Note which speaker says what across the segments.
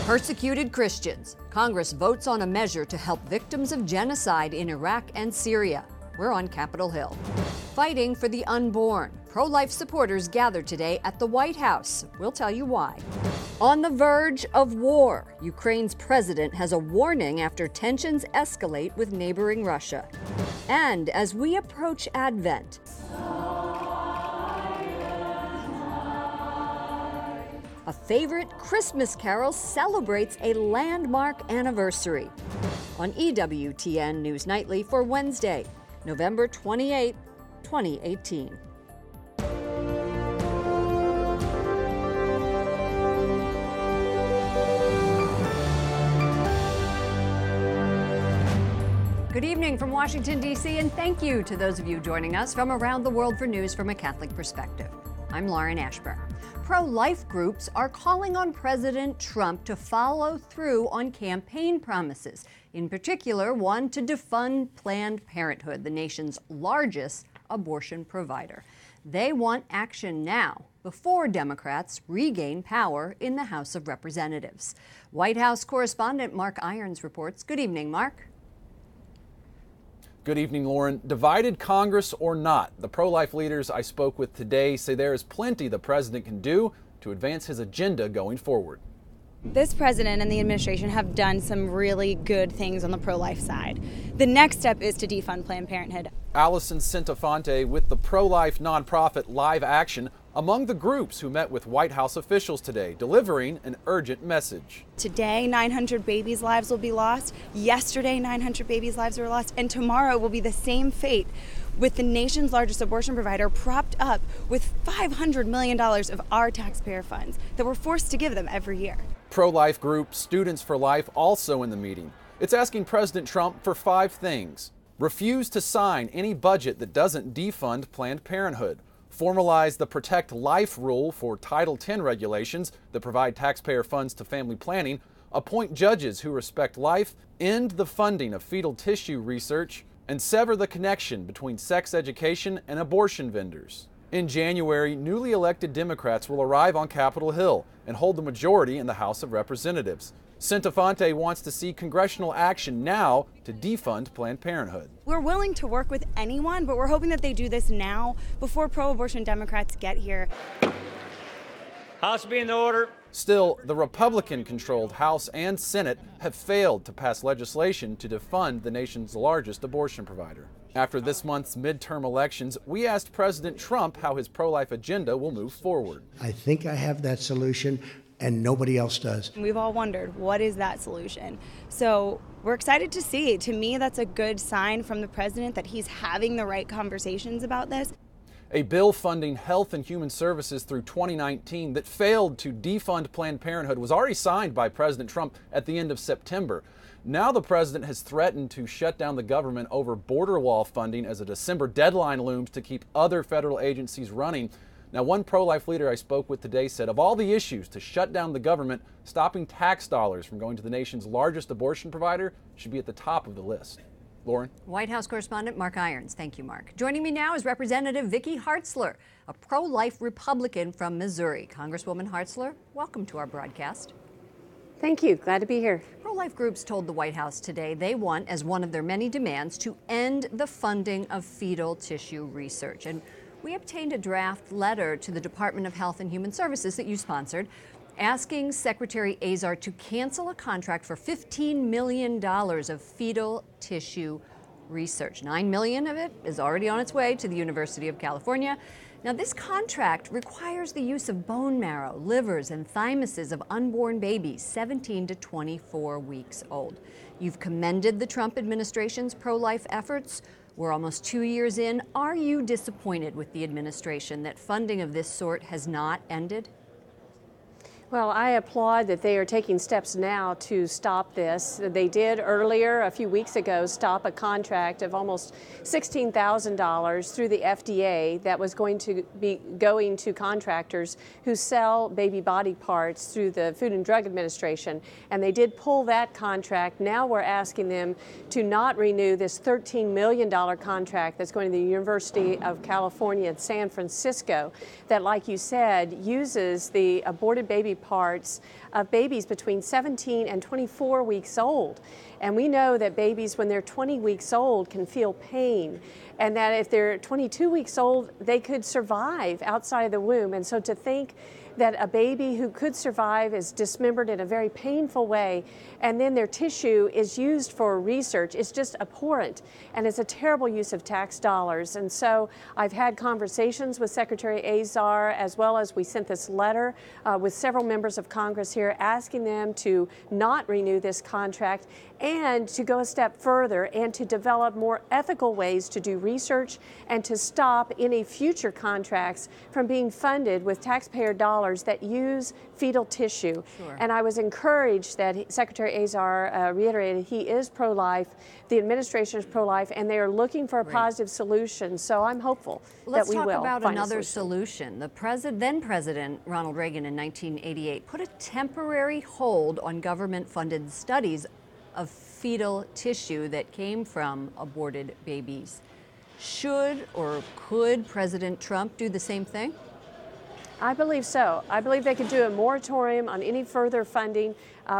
Speaker 1: Persecuted Christians. Congress votes on a measure to help victims of genocide in Iraq and Syria. We're on Capitol Hill. Fighting for the unborn. Pro-life supporters gathered today at the White House. We'll tell you why. On the verge of war. Ukraine's president has a warning after tensions escalate with neighboring Russia. And as we approach Advent, a favorite Christmas carol celebrates a landmark anniversary. On EWTN News Nightly for Wednesday, November 28, 2018. Good evening from Washington, D.C., and thank you to those of you joining us from around the world for news from a Catholic perspective. I'm Lauren Ashburn. Pro-life groups are calling on President Trump to follow through on campaign promises, in particular one to defund Planned Parenthood, the nation's largest abortion provider. They want action now, before Democrats regain power in the House of Representatives. White House correspondent Mark Irons reports. Good evening, Mark.
Speaker 2: Good evening, Lauren. Divided Congress or not, the pro-life leaders I spoke with today say there is plenty the president can do to advance his agenda going forward.
Speaker 3: This president and the administration have done some really good things on the pro-life side. The next step is to defund Planned Parenthood.
Speaker 2: Allison Centofonte with the pro-life nonprofit Live Action among the groups who met with White House officials today, delivering an urgent message.
Speaker 3: Today, 900 babies' lives will be lost. Yesterday, 900 babies' lives were lost. And tomorrow will be the same fate, with the nation's largest abortion provider propped up with $500 million of our taxpayer funds that we're forced to give them every year.
Speaker 2: Pro-life group Students for Life also in the meeting. It's asking President Trump for 5 things. Refuse to sign any budget that doesn't defund Planned Parenthood. Formalize the Protect Life rule for Title X regulations that provide taxpayer funds to family planning. Appoint judges who respect life. End the funding of fetal tissue research. And sever the connection between sex education and abortion vendors. In January, newly elected Democrats will arrive on Capitol Hill and hold the majority in the House of Representatives. Centofonte wants to see congressional action now to defund Planned Parenthood.
Speaker 3: We're willing to work with anyone, but we're hoping that they do this now before pro-abortion Democrats get here.
Speaker 4: House be in order.
Speaker 2: Still, the Republican-controlled House and Senate have failed to pass legislation to defund the nation's largest abortion provider. After this month's midterm elections, we asked President Trump how his pro-life agenda will move forward.
Speaker 5: I think I have that solution, and nobody else does.
Speaker 3: We've all wondered, what is that solution? So we're excited to see. To me, that's a good sign from the president that he's having the right conversations about this.
Speaker 2: A bill funding health and human services through 2019 that failed to defund Planned Parenthood was already signed by President Trump at the end of September. Now the president has threatened to shut down the government over border wall funding as a December deadline looms to keep other federal agencies running. Now, one pro-life leader I spoke with today said of all the issues to shut down the government, stopping tax dollars from going to the nation's largest abortion provider should be at the top of the list. Lauren?
Speaker 1: White House correspondent Mark Irons. Thank you, Mark. Joining me now is Representative Vicky Hartzler, a pro-life Republican from Missouri. Congresswoman Hartzler, welcome to our broadcast.
Speaker 6: Thank you. Glad to be here.
Speaker 1: Pro-life groups told the White House today they want, as one of their many demands, to end the funding of fetal tissue research. And we obtained a draft letter to the Department of Health and Human Services that you sponsored, asking Secretary Azar to cancel a contract for $15 million of fetal tissue research. $9 million of it is already on its way to the University of California. Now, this contract requires the use of bone marrow, livers, and thymuses of unborn babies 17 to 24 weeks old. You've commended the Trump administration's pro-life efforts. We're almost 2 years in. Are you disappointed with the administration that funding of this sort has not ended?
Speaker 6: Well, I applaud that they are taking steps now to stop this. They did earlier, a few weeks ago, stop a contract of almost $16,000 through the FDA that was going to be going to contractors who sell baby body parts through the Food and Drug Administration. And they did pull that contract. Now we're asking them to not renew this $13 million contract that's going to the University of California at San Francisco that, like you said, uses the aborted baby parts of babies between 17 and 24 weeks old. And we know that babies, when they're 20 weeks old, can feel pain, and that if they're 22 weeks old, they could survive outside of the womb. And so to think that a baby who could survive is dismembered in a very painful way, and then their tissue is used for research, is just abhorrent, and it's a terrible use of tax dollars. And so I've had conversations with Secretary Azar, as well as we sent this letter with several members of Congress here asking them to not renew this contract and to go a step further and to develop more ethical ways to do research and to stop any future contracts from being funded with taxpayer dollars that use fetal tissue.
Speaker 1: Sure.
Speaker 6: And I was encouraged that Secretary Azar reiterated he is pro-life, the administration is pro-life, and they are looking for a positive solution. So I'm hopeful
Speaker 1: Let's
Speaker 6: that we will
Speaker 1: talk about
Speaker 6: find
Speaker 1: another
Speaker 6: a solution.
Speaker 1: solution. The then President Ronald Reagan in 1988 put a temporary hold on government-funded studies of fetal tissue that came from aborted babies. Should or could President Trump do the same thing?
Speaker 6: I believe so. I believe they could do a moratorium on any further funding.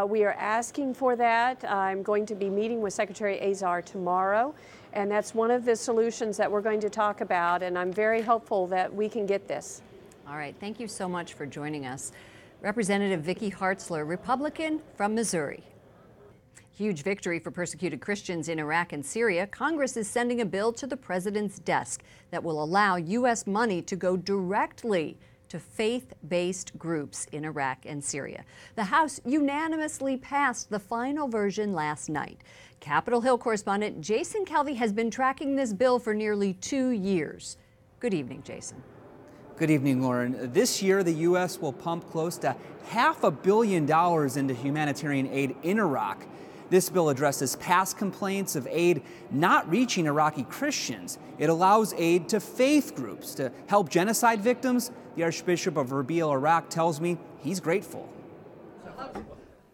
Speaker 6: We are asking for that. I'm going to be meeting with Secretary Azar tomorrow, and that's one of the solutions that we're going to talk about, and I'm very hopeful that we can get this.
Speaker 1: All right, thank you so much for joining us. Representative Vicky Hartzler, Republican from Missouri. Huge victory for persecuted Christians in Iraq and Syria. Congress is sending a bill to the president's desk that will allow U.S. money to go directly to faith-based groups in Iraq and Syria. The House unanimously passed the final version last night. Capitol Hill correspondent Jason Calvi has been tracking this bill for nearly 2 years. Good evening, Jason.
Speaker 7: Good evening, Lauren. This year, the U.S. will pump close to $500 million into humanitarian aid in Iraq. This bill addresses past complaints of aid not reaching Iraqi Christians. It allows aid to faith groups to help genocide victims. The Archbishop of Erbil, Iraq, tells me he's grateful.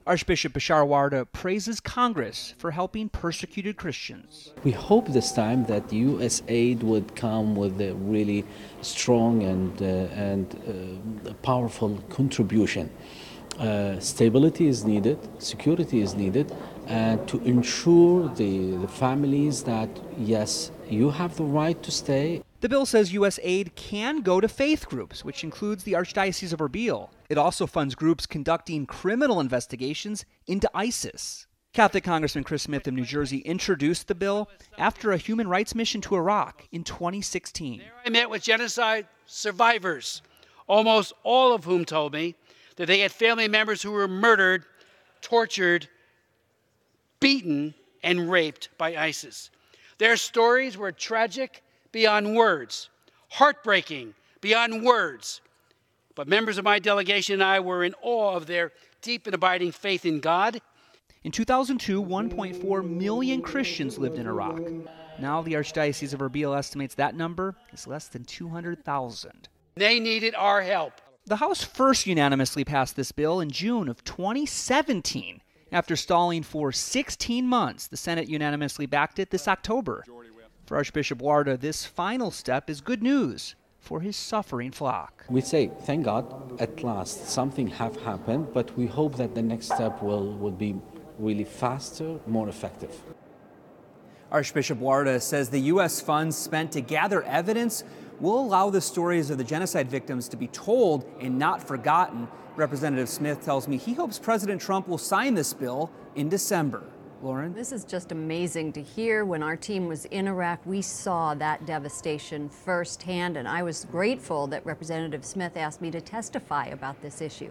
Speaker 8: Archbishop Bashar Warda praises Congress for helping persecuted Christians.
Speaker 9: We hope this time that U.S. aid would come with a really strong and powerful contribution. Stability is needed, security is needed, and to ensure the families that, yes, you have the right to stay.
Speaker 8: The bill says U.S. aid can go to faith groups, which includes the Archdiocese of Erbil. It also funds groups conducting criminal investigations into ISIS. Catholic Congressman Chris Smith of New Jersey introduced the bill after a human rights mission to Iraq in 2016.
Speaker 10: There I met with genocide survivors, almost all of whom told me that they had family members who were murdered, tortured, beaten, and raped by ISIS. Their stories were tragic beyond words, heartbreaking beyond words. But members of my delegation and I were in awe of their deep and abiding faith in God.
Speaker 8: In 2002, 1.4 million Christians lived in Iraq. Now the Archdiocese of Erbil estimates that number is less than 200,000.
Speaker 10: They needed our help.
Speaker 8: The House first unanimously passed this bill in June of 2017. After stalling for 16 months, the Senate unanimously backed it this October. For Archbishop Warda, this final step is good news for his suffering flock.
Speaker 9: We say, thank God, at last something have happened, but we hope that the next step will be really faster, more effective.
Speaker 7: Archbishop Warda says the U.S. funds spent to gather evidence will allow the stories of the genocide victims to be told and not forgotten. Representative Smith tells me he hopes President Trump will sign this bill in December. Lauren?
Speaker 1: This is just amazing to hear. When our team was in Iraq, we saw that devastation firsthand, and I was grateful that Representative Smith asked me to testify about this issue.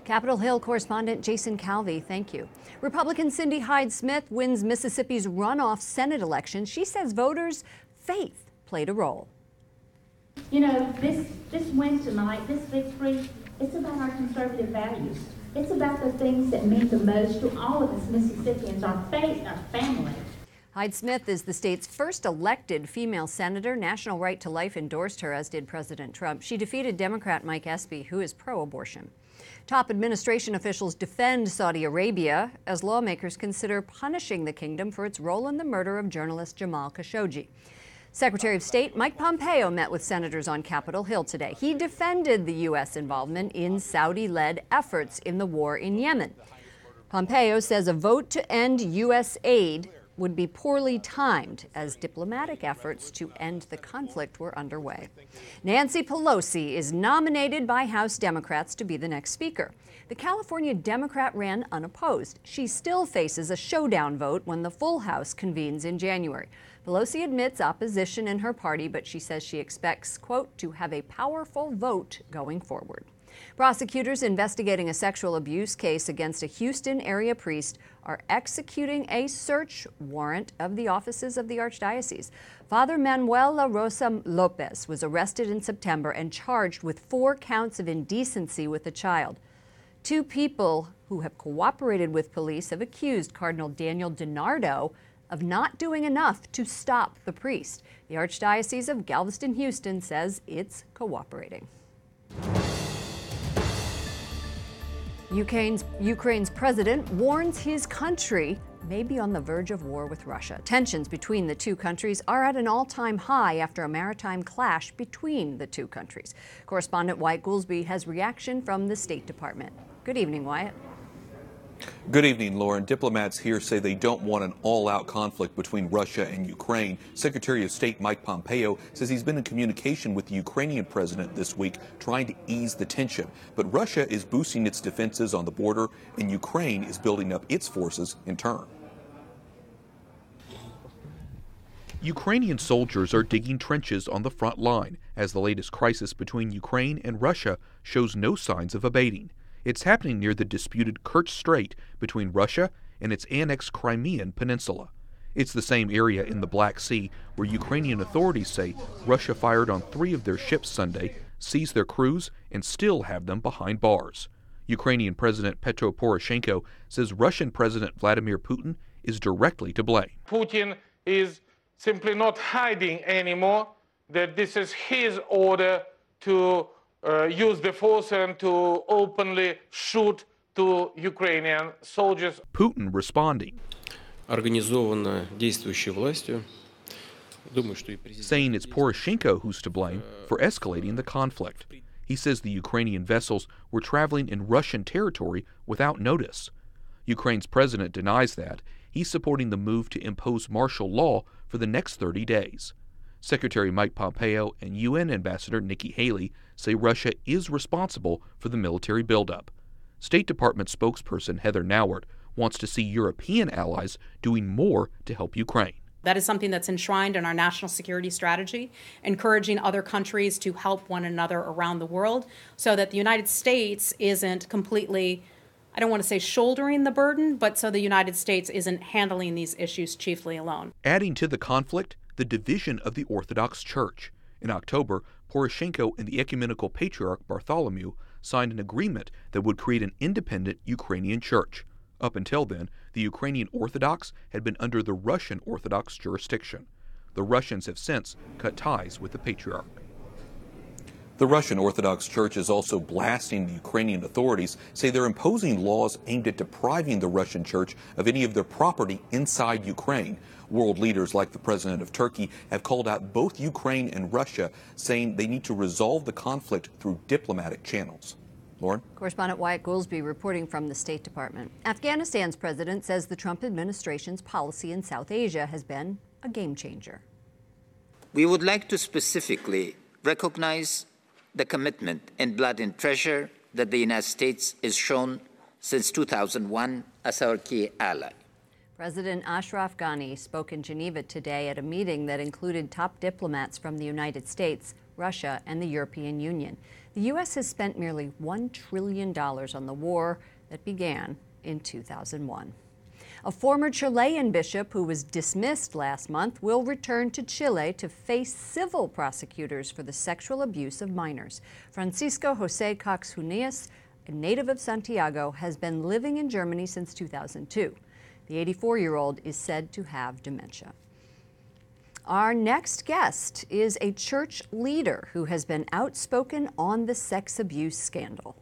Speaker 1: Capitol Hill correspondent Jason Calvi, thank you. Republican Cindy Hyde-Smith wins Mississippi's runoff Senate election. She says voters' faith played a role.
Speaker 11: You know, this win tonight, this victory, it's about our conservative values. It's about the things that mean the most to all of us Mississippians, our faith, our family.
Speaker 1: Hyde-Smith is the state's first elected female senator. National Right to Life endorsed her, as did President Trump. She defeated Democrat Mike Espy, who is pro-abortion. Top administration officials defend Saudi Arabia as lawmakers consider punishing the kingdom for its role in the murder of journalist Jamal Khashoggi. Secretary of State Mike Pompeo met with senators on Capitol Hill today. He defended the U.S. involvement in Saudi-led efforts in the war in Yemen. Pompeo says a vote to end U.S. aid would be poorly timed as diplomatic efforts to end the conflict were underway. Nancy Pelosi is nominated by House Democrats to be the next speaker. The California Democrat ran unopposed. She still faces a showdown vote when the full House convenes in January. Pelosi admits opposition in her party, but she says she expects, quote, to have a powerful vote going forward. Prosecutors investigating a sexual abuse case against a Houston area priest are executing a search warrant of the offices of the Archdiocese. Father Manuel La Rosa Lopez was arrested in September and charged with 4 counts of indecency with a child. 2 people who have cooperated with police have accused Cardinal Daniel DiNardo of not doing enough to stop the priest. The Archdiocese of Galveston-Houston says it's cooperating. Ukraine's president warns his country may be on the verge of war with Russia. Tensions between the two countries are at an all-time high after a maritime clash between the two countries. Correspondent Wyatt Goolsbee has reaction from the State Department. Good evening, Wyatt.
Speaker 12: Good evening, Lauren. Diplomats here say they don't want an all-out conflict between Russia and Ukraine. Secretary of State Mike Pompeo says he's been in communication with the Ukrainian president this week trying to ease the tension. But Russia is boosting its defenses on the border, and Ukraine is building up its forces in turn.
Speaker 13: Ukrainian soldiers are digging trenches on the front line as the latest crisis between Ukraine and Russia shows no signs of abating. It's happening near the disputed Kerch Strait between Russia and its annexed Crimean Peninsula. It's the same area in the Black Sea where Ukrainian authorities say Russia fired on 3 of their ships Sunday, seized their crews, and still have them behind bars. Ukrainian President Petro Poroshenko says Russian President Vladimir Putin is directly to blame.
Speaker 14: Putin is simply not hiding anymore that this is his order to use the force and to openly shoot to Ukrainian soldiers.
Speaker 13: Putin responding, saying it's Poroshenko who's to blame for escalating the conflict. He says the Ukrainian vessels were traveling in Russian territory without notice. Ukraine's president denies that. He's supporting the move to impose martial law for the next 30 days. Secretary Mike Pompeo and UN Ambassador Nikki Haley say Russia is responsible for the military buildup. State Department spokesperson Heather Nauert wants to see European allies doing more to help Ukraine.
Speaker 15: That is something that's enshrined in our national security strategy, encouraging other countries to help one another around the world so that the United States isn't completely, I don't want to say shouldering the burden, but so the United States isn't handling these issues chiefly alone.
Speaker 13: Adding to the conflict, the division of the Orthodox Church. In October, Poroshenko and the Ecumenical Patriarch Bartholomew signed an agreement that would create an independent Ukrainian church. Up until then, the Ukrainian Orthodox had been under the Russian Orthodox jurisdiction. The Russians have since cut ties with the Patriarch.
Speaker 12: The Russian Orthodox Church is also blasting the Ukrainian authorities, say they're imposing laws aimed at depriving the Russian Church of any of their property inside Ukraine. World leaders like the president of Turkey have called out both Ukraine and Russia, saying they need to resolve the conflict through diplomatic channels. Lauren?
Speaker 1: Correspondent Wyatt Goolsbee reporting from the State Department. Afghanistan's president says the Trump administration's policy in South Asia has been a game changer.
Speaker 16: We would like to specifically recognize the commitment in blood and treasure that the United States has shown since 2001 as our key ally.
Speaker 1: President Ashraf Ghani spoke in Geneva today at a meeting that included top diplomats from the United States, Russia, and the European Union. The U.S. has spent nearly $1 trillion on the war that began in 2001. A former Chilean bishop who was dismissed last month will return to Chile to face civil prosecutors for the sexual abuse of minors. Francisco Jose Cox Junias, a native of Santiago, has been living in Germany since 2002. The 84-year-old is said to have dementia. Our next guest is a church leader who has been outspoken on the sex abuse scandal.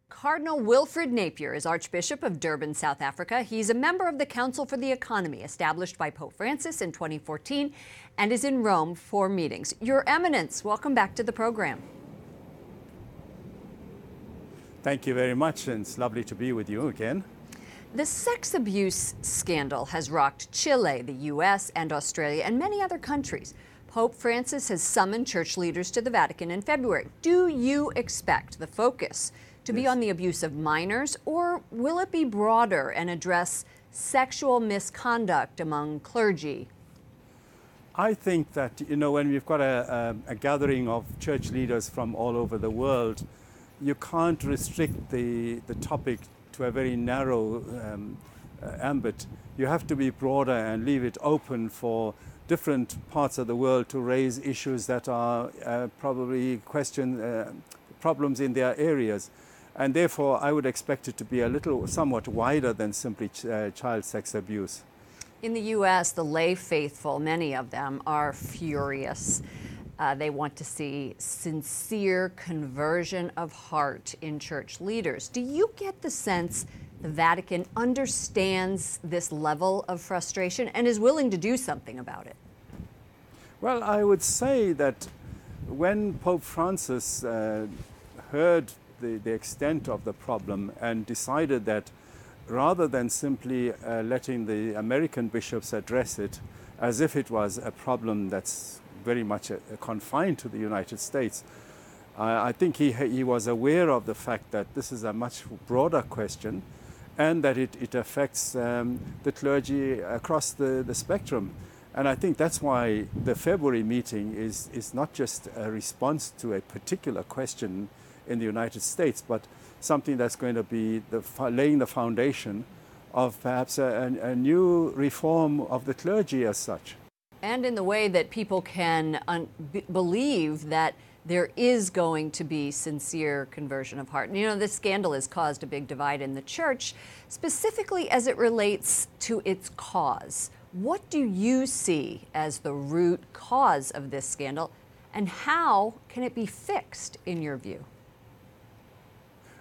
Speaker 1: Cardinal Wilfred Napier is Archbishop of Durban, South Africa. He's a member of the Council for the Economy, established by Pope Francis in 2014, and is in Rome for meetings. Your Eminence, welcome back to the program.
Speaker 17: Thank you very much, and it's lovely to be with you again.
Speaker 1: The sex abuse scandal has rocked Chile, the U.S., and Australia, and many other countries. Pope Francis has summoned church leaders to the Vatican in February. Do you expect the focus to be on the abuse of minors, or will it be broader and address sexual misconduct among clergy?
Speaker 17: I think that, when we've got a gathering of church leaders from all over the world, you can't restrict the topic to a very narrow ambit. You have to be broader and leave it open for different parts of the world to raise issues that are probably problems in their areas. And therefore, I would expect it to be somewhat wider than simply child sex abuse.
Speaker 1: In the U.S., the lay faithful, many of them, are furious. They want to see sincere conversion of heart in church leaders. Do you get the sense the Vatican understands this level of frustration and is willing to do something about it?
Speaker 17: Well, I would say that when Pope Francis heard the extent of the problem and decided that rather than simply letting the American bishops address it as if it was a problem that's very much confined to the United States, I think he was aware of the fact that this is a much broader question and that it affects the clergy across the spectrum. And I think that's why the February meeting is not just a response to a particular question in the United States, but something that's going to be laying the foundation of perhaps a new reform of the clergy as such.
Speaker 1: And in the way that people can believe that there is going to be sincere conversion of heart. And, this scandal has caused a big divide in the church, specifically as it relates to its cause. What do you see as the root cause of this scandal, and how can it be fixed, in your view?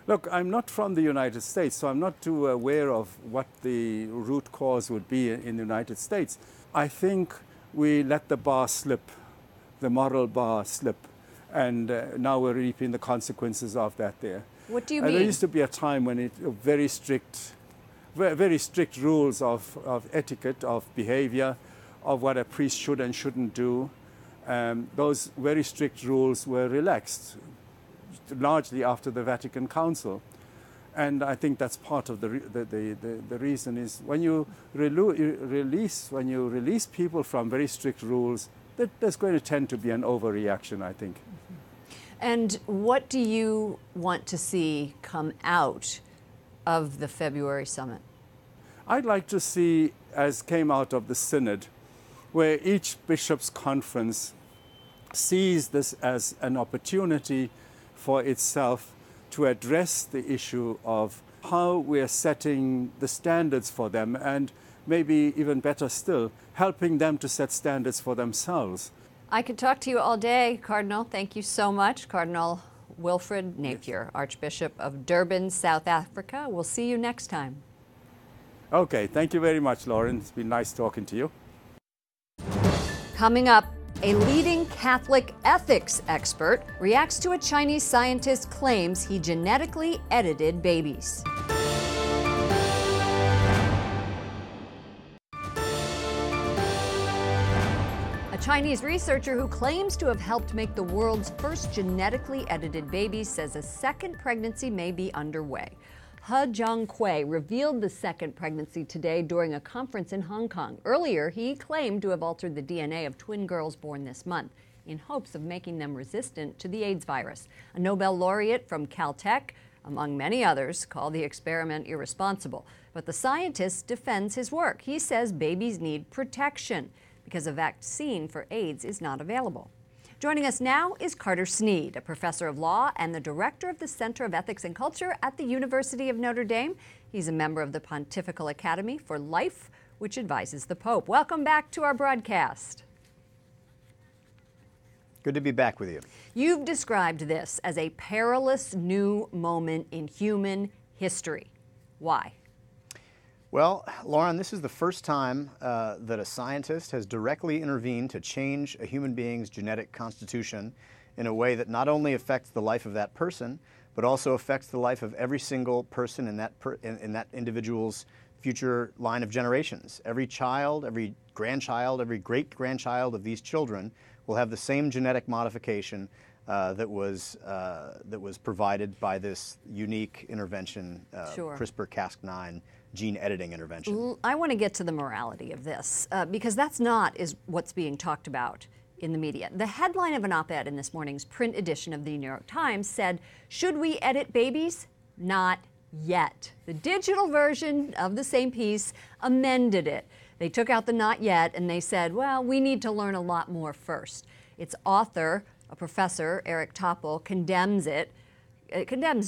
Speaker 17: Look, I'm not from the United States, so I'm not too aware of what the root cause would be in the United States. I think we let the bar slip, the moral bar slip, and now we're reaping the consequences of that there.
Speaker 1: What do you mean?
Speaker 17: There used to be a time when very strict rules of etiquette, of behavior, of what a priest should and shouldn't do. Those very strict rules were relaxed, largely after the Vatican Council. And I think that's part of the reason is when you release people from very strict rules, there's going to tend to be an overreaction, I think.
Speaker 1: And what do you want to see come out of the February summit?
Speaker 17: I'd like to see, as came out of the Synod, where each bishop's conference sees this as an opportunity for itself to address the issue of how we're setting the standards for them, and maybe even better still, helping them to set standards for themselves.
Speaker 1: I could talk to you all day, Cardinal. Thank you so much. Cardinal Wilfred Napier, Archbishop of Durban, South Africa. We'll see you next time.
Speaker 17: Okay, thank you very much, Lauren. It's been nice talking to you.
Speaker 1: Coming up, a leading Catholic ethics expert reacts to a Chinese scientist's claims he genetically edited babies. A Chinese researcher who claims to have helped make the world's first genetically edited baby says a second pregnancy may be underway. He Jiankui revealed the second pregnancy today during a conference in Hong Kong. Earlier, he claimed to have altered the DNA of twin girls born this month in hopes of making them resistant to the AIDS virus. A Nobel laureate from Caltech, among many others, called the experiment irresponsible. But the scientist defends his work. He says babies need protection because a vaccine for AIDS is not available. Joining us now is Carter Snead, a professor of law and the director of the Center of Ethics and Culture at the University of Notre Dame. He's a member of the Pontifical Academy for Life, which advises the Pope. Welcome back to our broadcast.
Speaker 18: Good to be back with you.
Speaker 1: You've described this as a perilous new moment in human history. Why?
Speaker 18: Well, Lauren, this is the first time that a scientist has directly intervened to change a human being's genetic constitution in a way that not only affects the life of that person, but also affects the life of every single person in that individual's future line of generations. Every child, every grandchild, every great-grandchild of these children will have the same genetic modification that was provided by this unique intervention,
Speaker 1: Sure.
Speaker 18: CRISPR-Cas9 gene editing intervention.
Speaker 1: I want to get to the morality of this because that's not what's being talked about in the media. The headline of an op-ed in this morning's print edition of the New York Times said, "Should we edit babies? Not yet." The digital version of the same piece amended it. They took out the "not yet" and they said, well, we need to learn a lot more first. Its author, a professor, Eric Topol, condemns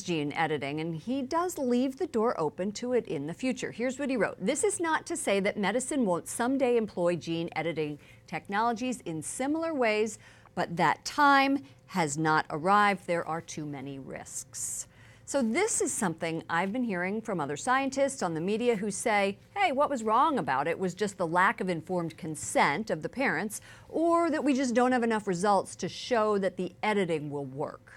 Speaker 1: gene editing, and he does leave the door open to it in the future. Here's what he wrote. "This is not to say that medicine won't someday employ gene editing technologies in similar ways, but that time has not arrived. There are too many risks." So this is something I've been hearing from other scientists on the media who say, hey, what was wrong about it was just the lack of informed consent of the parents, or that we just don't have enough results to show that the editing will work.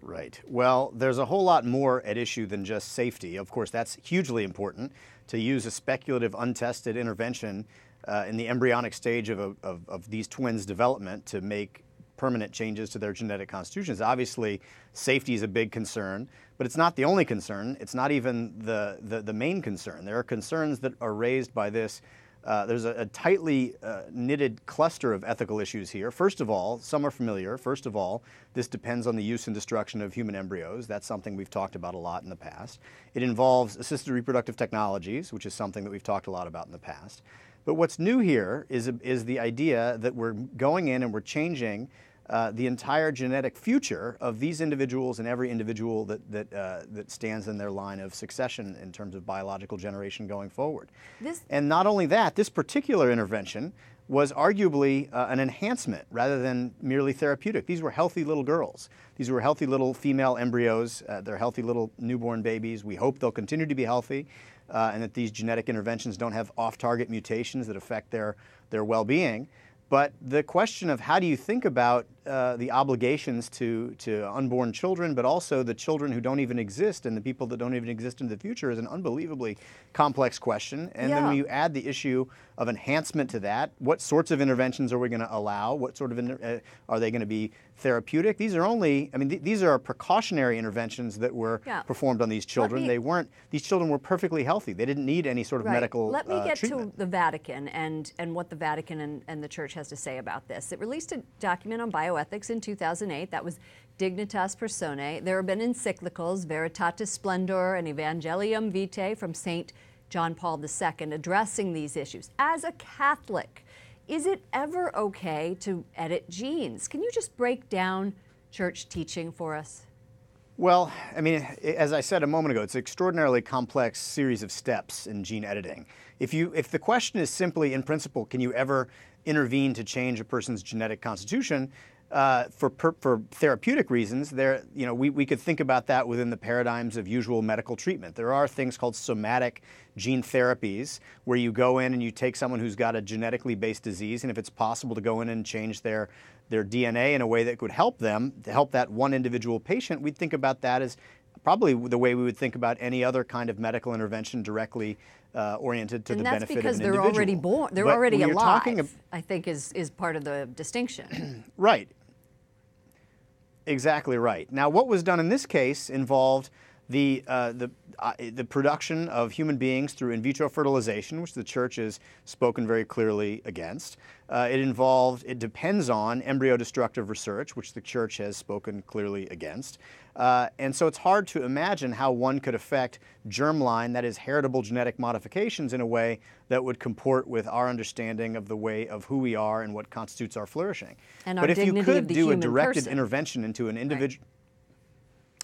Speaker 18: Right. Well, there's a whole lot more at issue than just safety. Of course, that's hugely important, to use a speculative, untested intervention in the embryonic stage of these twins' development to make permanent changes to their genetic constitutions. Obviously, safety is a big concern, but it's not the only concern. It's not even the main concern. There are concerns that are raised by this. There's a tightly knitted cluster of ethical issues here. First of all, some are familiar. First of all, this depends on the use and destruction of human embryos. That's something we've talked about a lot in the past. It involves assisted reproductive technologies, which is something that we've talked a lot about in the past. But what's new here is the idea that we're going in and we're changing the entire genetic future of these individuals and every individual that stands in their line of succession in terms of biological generation going forward. And not only that, this particular intervention was arguably an enhancement rather than merely therapeutic. These were healthy little girls. These were healthy little female embryos. They're healthy little newborn babies. We hope they'll continue to be healthy and that these genetic interventions don't have off-target mutations that affect their well-being. But the question of how do you think about the obligations to unborn children, but also the children who don't even exist and the people that don't even exist in the future is an unbelievably complex question. And then when you add the issue of enhancement to that, what sorts of interventions are we going to allow? What sort of are they going to be therapeutic? These are only, I mean, these are precautionary interventions that were performed on these children. These children were perfectly healthy. They didn't need any sort of medical
Speaker 1: treatment. Let me get
Speaker 18: treatment.
Speaker 1: to the Vatican and what the Vatican and the Church has to say about this. It released a document on bioethics in 2008. That was Dignitas Personae. There have been encyclicals, Veritatis Splendor and Evangelium Vitae from St. John Paul II addressing these issues. As a Catholic, is it ever okay to edit genes? Can you just break down church teaching for us?
Speaker 18: Well, I mean, as I said a moment ago, it's an extraordinarily complex series of steps in gene editing. If the question is simply, in principle, can you ever intervene to change a person's genetic constitution, for therapeutic reasons, we could think about that within the paradigms of usual medical treatment. There are things called somatic gene therapies where you go in and you take someone who's got a genetically based disease, and if it's possible to go in and change their DNA in a way that could help them, to help that one individual patient, we'd think about that as probably the way we would think about any other kind of medical intervention directly oriented to the benefit of an individual.
Speaker 1: And that's because they're already born, they're already alive, I think is part of the distinction.
Speaker 18: Right. Exactly right. Now, what was done in this case involved the production of human beings through in vitro fertilization, which the Church has spoken very clearly against. It depends on embryo-destructive research, which the Church has spoken clearly against. And so it's hard to imagine how one could affect germline, that is heritable genetic modifications, in a way that would comport with our understanding of the way of who we are and what constitutes our flourishing.
Speaker 1: And
Speaker 18: but
Speaker 1: our
Speaker 18: if you
Speaker 1: dignity
Speaker 18: could
Speaker 1: of the
Speaker 18: do a
Speaker 1: human
Speaker 18: directed
Speaker 1: person.
Speaker 18: intervention into an individual...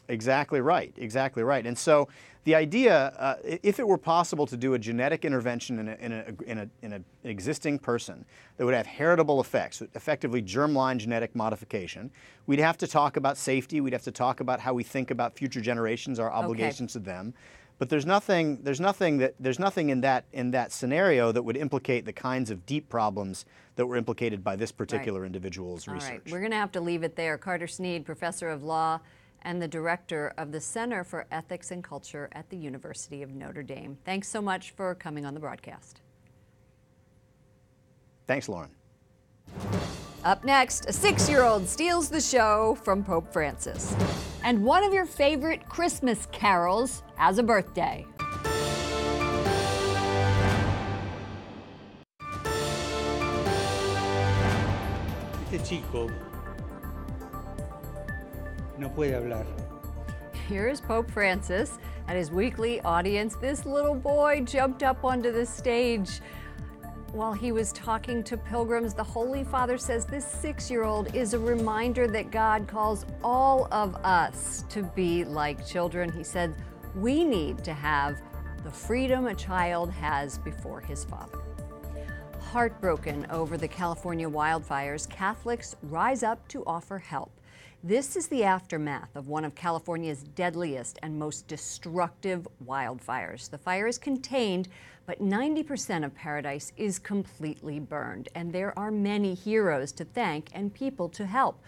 Speaker 18: Exactly right. Exactly right. And so the idea, if it were possible to do a genetic intervention in an existing person that would have heritable effects, effectively germline genetic modification, we'd have to talk about safety. We'd have to talk about how we think about future generations, our obligations to them. But there's nothing in that scenario that would implicate the kinds of deep problems that were implicated by this particular individual's research.
Speaker 1: All right, we're going to have to leave it there. Carter Snead, professor of law and the director of the Center for Ethics and Culture at the University of Notre Dame. Thanks so much for coming on the broadcast.
Speaker 18: Thanks, Lauren.
Speaker 1: Up next, a 6-year-old steals the show from Pope Francis. And one of your favorite Christmas carols has a birthday.
Speaker 19: Este chico no puede hablar.
Speaker 1: Here's Pope Francis at his weekly audience. This little boy jumped up onto the stage while he was talking to pilgrims. The Holy Father says this 6-year-old is a reminder that God calls all of us to be like children. He said we need to have the freedom a child has before his father. Heartbroken over the California wildfires, Catholics rise up to offer help. This is the aftermath of one of California's deadliest and most destructive wildfires. The fire is contained, but 90% of Paradise is completely burned, and there are many heroes to thank and people to help.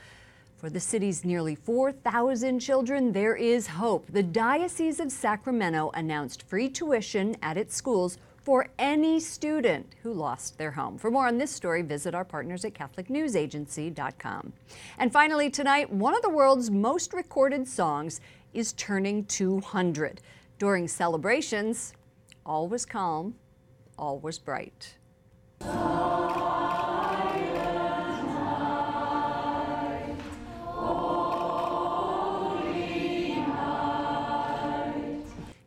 Speaker 1: For the city's nearly 4,000 children, there is hope. The Diocese of Sacramento announced free tuition at its schools for any student who lost their home. For more on this story, visit our partners at CatholicNewsAgency.com. And finally tonight, one of the world's most recorded songs is turning 200. During celebrations, all was calm, all was bright.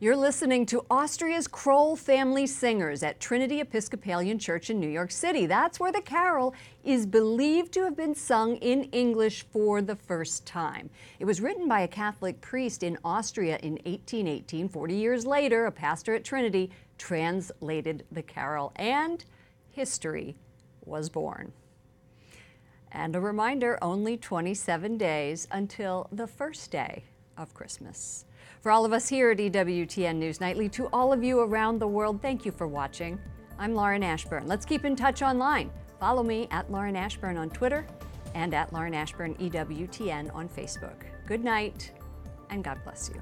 Speaker 1: You're listening to Austria's Kroll Family Singers at Trinity Episcopalian Church in New York City. That's where the carol is believed to have been sung in English for the first time. It was written by a Catholic priest in Austria in 1818. 40 years later, a pastor at Trinity translated the carol, and history was born. And a reminder, only 27 days until the first day of Christmas. For all of us here at EWTN News Nightly, to all of you around the world, thank you for watching. I'm Lauren Ashburn. Let's keep in touch online. Follow me at Lauren Ashburn on Twitter and at Lauren Ashburn EWTN on Facebook. Good night, and God bless you.